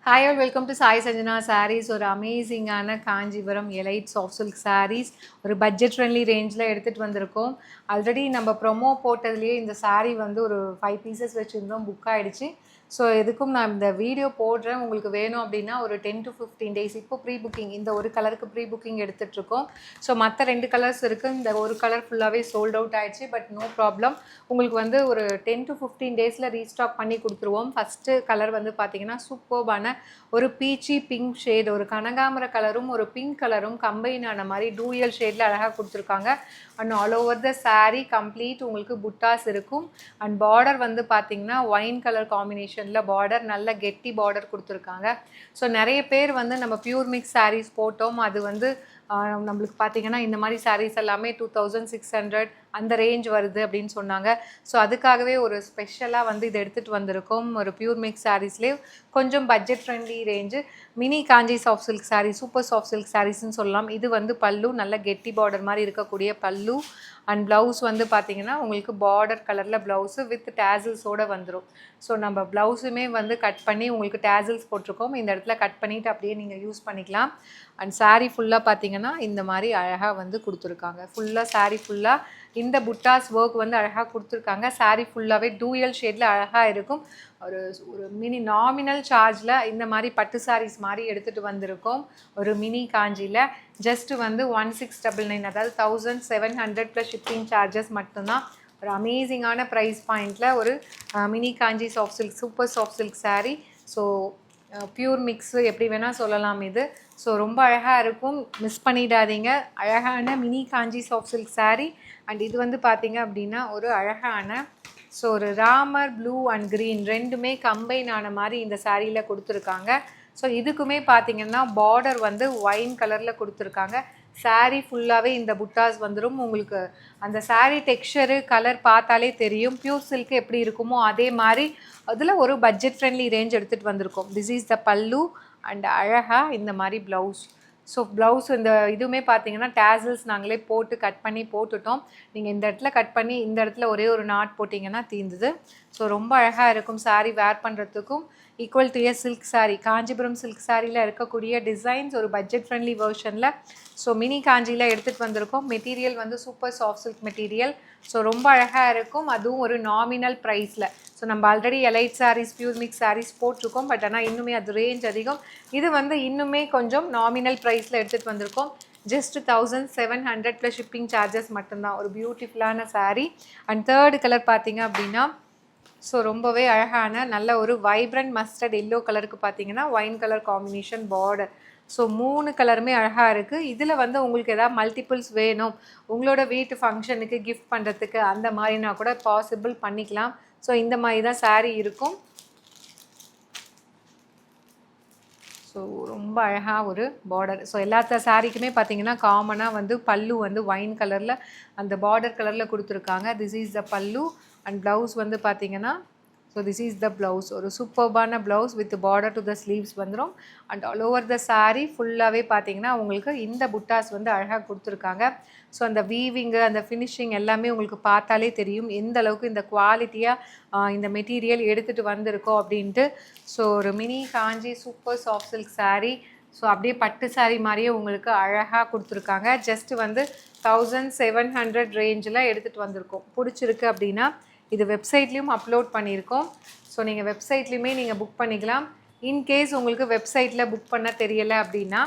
Hi all, welcome to Sai Sanjana Sarees. ஒரு அமேசிங்கான Kanchipuram elite soft silk sarees ஒரு budget friendly ரேஞ்சில் எடுத்துகிட்டு வந்திருக்கோம். ஆல்ரெடி நம்ம ப்ரொமோ போட்டதுலேயே இந்த சாரீ வந்து ஒரு 5 பீசஸ் வச்சுருந்தோம், புக் ஆகிடுச்சு. ஸோ எதுக்கும் நான் இந்த வீடியோ போடுறேன். உங்களுக்கு வேணும் அப்படின்னா ஒரு 10 to 15 டேஸ் இப்போ ப்ரீ புக்கிங், இந்த ஒரு கலருக்கு ப்ரீ புக்கிங் எடுத்துகிட்ருக்கோம். ஸோ மற்ற 2 கலர்ஸ் இருக்குது. இந்த ஒரு கலர் ஃபுல்லாகவே சோல்ட் அவுட் ஆகிடுச்சு. பட் நோ ப்ராப்ளம், உங்களுக்கு வந்து ஒரு 10 to 15 டேஸில் ரீஸ்டாக் பண்ணி கொடுத்துருவோம். ஃபஸ்ட்டு கலர் வந்து பார்த்திங்கன்னா சூப்பர்பான ஒரு பீச்சி பிங்க் ஷேட், ஒரு கனகாமர கலரும் ஒரு பிங்க் கலரும் கம்பைன் ஆன மாதிரி டூயல் ஷேடில் அழகாக கொடுத்துருக்காங்க. And all over the sari complete உங்களுக்கு புட்டாஸ் இருக்கும். அண்ட் பார்டர் வந்து பார்த்திங்கன்னா ஒயின் கலர் காம்பினேஷனில் பார்டர், நல்ல கெட்டி பார்டர் கொடுத்துருக்காங்க. ஸோ நிறைய பேர் வந்து நம்ம பியூர் மிக்ஸ் சாரீஸ் போட்டோம், அது வந்து நம்மளுக்கு பார்த்திங்கன்னா இந்த மாதிரி சாரீஸ் எல்லாமே 2600 அந்த ரேஞ்ச் வருது அப்படின்னு சொன்னாங்க. ஸோ அதுக்காகவே ஒரு ஸ்பெஷலாக வந்து இதை எடுத்துகிட்டு வந்திருக்கோம். ஒரு பியூர் மிக்ஸ் சாரீஸ்லேயே கொஞ்சம் budget friendly range mini Kanchi soft silk saree, super soft silk சாரீஸ்ன்னு சொல்லலாம். இது வந்து பல்லு, நல்ல கெட்டி பார்டர் மாதிரி இருக்கக்கூடிய பல்லு. அண்ட் ப்ளவுஸ் வந்து பார்த்திங்கன்னா உங்களுக்கு பார்டர் கலரில் ப்ளவுஸு வித் டேசில்ஸோடு வந்துடும். ஸோ நம்ம ப்ளவுஸுமே வந்து கட் பண்ணி உங்களுக்கு டேசில்ஸ் போட்டிருக்கோம். இந்த இடத்துல கட் பண்ணிவிட்டு அப்படியே நீங்கள் யூஸ் பண்ணிக்கலாம். அண்ட் சாரீ ஃபுல்லாக பார்த்திங்கன்னா இந்த மாதிரி அழகாக வந்து கொடுத்துருக்காங்க. ஃபுல்லாக சாரீ ஃபுல்லாக இந்த புட்டாஸ் ஒர்க் வந்து அழகாக கொடுத்துருக்காங்க. சாரீ ஃபுல்லாகவே டூயல் ஷேடில் அழகாக இருக்கும். ஒரு மினி நாமினல் சார்ஜில் இந்த மாதிரி பட்டு சாரீஸ் மாதிரி எடுத்துகிட்டு வந்திருக்கோம். ஒரு மினி காஞ்சியில் ஜஸ்ட்டு வந்து 1699, அதாவது 1700 ப்ளஸ் ஷிப்பிங் சார்ஜஸ் மட்டும்தான். ஒரு அமேசிங்கான ப்ரைஸ் பாயிண்டில் ஒரு mini Kanchi soft silk, super soft silk saree. So pure mix எப்படி வேணால் சொல்லலாம் இது. ஸோ ரொம்ப அழகாக இருக்கும், மிஸ் பண்ணிடாதீங்க. அழகான mini Kanchi soft silk sari. And இது வந்து பார்த்திங்க அப்படின்னா ஒரு அழகான ஸோ ஒரு ராமர் ப்ளூ அண்ட் க்ரீன் ரெண்டுமே கம்பைன் ஆன மாதிரி இந்த சாரியில் கொடுத்துருக்காங்க. ஸோ இதுக்குமே பார்த்திங்கன்னா பார்டர் வந்து ஒயின் கலரில் கொடுத்துருக்காங்க. சாரீ ஃபுல்லாகவே இந்த புட்டாஸ் வந்துடும். உங்களுக்கு அந்த சாரீ டெக்ஸ்சரு கலர் பார்த்தாலே தெரியும், பியூர் சில்க் எப்படி இருக்குமோ அதே மாதிரி அதில் ஒரு பட்ஜெட் ஃப்ரெண்ட்லி ரேஞ்ச் எடுத்துகிட்டு வந்திருக்கோம். திஸ் இஸ் த பல்லு அண்ட் அழகாக இந்த மாதிரி ப்ளவுஸ். ஸோ ப்ளவுஸ் இந்த இதுவுமே பார்த்தீங்கன்னா டேசல்ஸ் நாங்களே போட்டு கட் பண்ணி போட்டுட்டோம். நீங்கள் இந்த இடத்துல கட் பண்ணி இந்த இடத்துல ஒரே ஒரு நாட் போட்டிங்கன்னா தீர்ந்துது. ஸோ ரொம்ப அழகாக இருக்கும் சாரீ வேர் பண்ணுறதுக்கும். Equal to silk sari, Kanchipuram silk சாரியில் இருக்கக்கூடிய டிசைன்ஸ் ஒரு பட்ஜெட் ஃப்ரெண்ட்லி வெர்ஷனில் ஸோ மினி காஞ்சியில் எடுத்துகிட்டு வந்திருக்கோம். மெட்டீரியல் வந்து super soft silk material. So ரொம்ப அழகாக இருக்கும், அதுவும் ஒரு நாமினல் ப்ரைஸில். ஸோ நம்ம already elite saris, pure mix saris போட்டிருக்கோம். பட் ஆனால் இன்னுமே அது ரேஞ்ச் அதிகம். இது வந்து இன்னுமே கொஞ்சம் நாமினல் ப்ரைஸில் எடுத்துகிட்டு வந்திருக்கோம். ஜஸ்ட் 1700 ப்ளஸ் ஷிப்பிங் சார்ஜஸ் மட்டும்தான். ஒரு பியூட்டிஃபுல்லான சாரீ. அண்ட் தேர்டு கலர் பார்த்திங்க அப்படின்னா ஸோ ரொம்பவே அழகான நல்ல ஒரு வைப்ரண்ட் மஸ்டர்ட் எல்லோ கலருக்கு பார்த்திங்கன்னா wine colour combination border. So 3 கலருமே அழகாக இருக்குது. இதில் வந்து உங்களுக்கு எதாவது மல்டிபிள்ஸ் வேணும், உங்களோட வீட்டு ஃபங்க்ஷனுக்கு கிஃப்ட் பண்ணுறதுக்கு அந்த மாதிரினா கூட பாசிபிள் பண்ணிக்கலாம். ஸோ இந்த மாதிரி தான் சாரீ இருக்கும். ஸோ ரொம்ப அழகாக ஒரு பார்டர். ஸோ எல்லாத்த சாரீக்குமே பார்த்திங்கன்னா காமனாக வந்து பல்லு வந்து ஒயின் கலரில் அந்த பார்டர் கலரில் கொடுத்துருக்காங்க. திஸ் இஸ் த பல்லு. அண்ட் ப்ளவுஸ் வந்து பார்த்திங்கன்னா so this is the blouse. ஒரு சூப்பர்பான blouse with border to the sleeves வந்துடும். And all over the saree ஃபுல்லாகவே பார்த்திங்கன்னா உங்களுக்கு இந்த புட்டாஸ் வந்து அழகாக கொடுத்துருக்காங்க. ஸோ அந்த வீவிங்கு, அந்த ஃபினிஷிங் எல்லாமே உங்களுக்கு பார்த்தாலே தெரியும் எந்த அளவுக்கு இந்த குவாலிட்டியாக இந்த மெட்டீரியல் எடுத்துகிட்டு வந்திருக்கோம் அப்படின்ட்டு. ஸோ ஒரு mini Kanchi super soft silk saree. So அப்படியே பட்டு சாரீ மாதிரியே உங்களுக்கு அழகாக கொடுத்துருக்காங்க. ஜஸ்ட்டு வந்து 1700 ரேஞ்சில் எடுத்துகிட்டு வந்திருக்கோம். பிடிச்சிருக்கு அப்படின்னா இது வெப்சைட்லேயும் அப்லோட் பண்ணியிருக்கோம். ஸோ நீங்கள் வெப்சைட்லேயுமே நீங்கள் புக் பண்ணிக்கலாம். இன்கேஸ் உங்களுக்கு வெப்சைட்டில் புக் பண்ண தெரியலை அப்படின்னா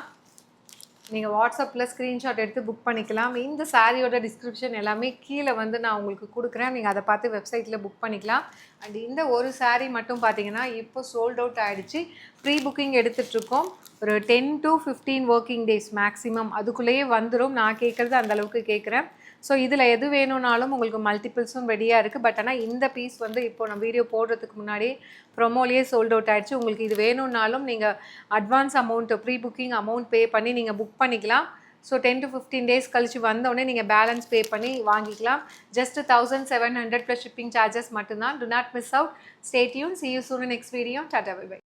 நீங்கள் வாட்ஸ்அப்பில் ஸ்க்ரீன்ஷாட் எடுத்து புக் பண்ணிக்கலாம். இந்த சாரியோட டிஸ்கிரிப்ஷன் எல்லாமே கீழே வந்து நான் உங்களுக்கு கொடுக்குறேன், நீங்கள் அதை பார்த்து வெப்சைட்டில் புக் பண்ணிக்கலாம். அண்ட் இந்த ஒரு சாரீ மட்டும் பார்த்தீங்கன்னா இப்போ சோல்ட் அவுட் ஆகிடுச்சு. ப்ரீ புக்கிங் எடுத்துகிட்ருக்கோம். ஒரு 10 to 15 ஒர்க்கிங் டேஸ் மேக்ஸிமம், அதுக்குள்ளேயே வந்துடும். நான் கேட்குறது அந்தளவுக்கு கேட்குறேன். ஸோ இதில் எது வேணும்னாலும் உங்களுக்கு மல்டிபிள்ஸும் ரெடியாக இருக்குது. பட் ஆனால் இந்த பீஸ் வந்து இப்போ நான் வீடியோ போடுறதுக்கு முன்னாடி ப்ரொமோலேயே சோல்ட் அவுட் ஆகிடுச்சு. உங்களுக்கு இது வேணும்னாலும் நீங்கள் advance amount, pre booking amount pay பண்ணி நீங்கள் புக் பண்ணிக்கலாம். ஸோ 10 to 15 டேஸ் கழிச்சு வந்தோடனே நீங்கள் பேலன்ஸ் பே பண்ணி வாங்கிக்கலாம். ஜஸ்ட் 1700 ப்ளஸ் ஷிப்பிங் சார்ஜஸ் மட்டும்தான். To not miss out. Stay tune. See you soon in next video. Tata, bye bye.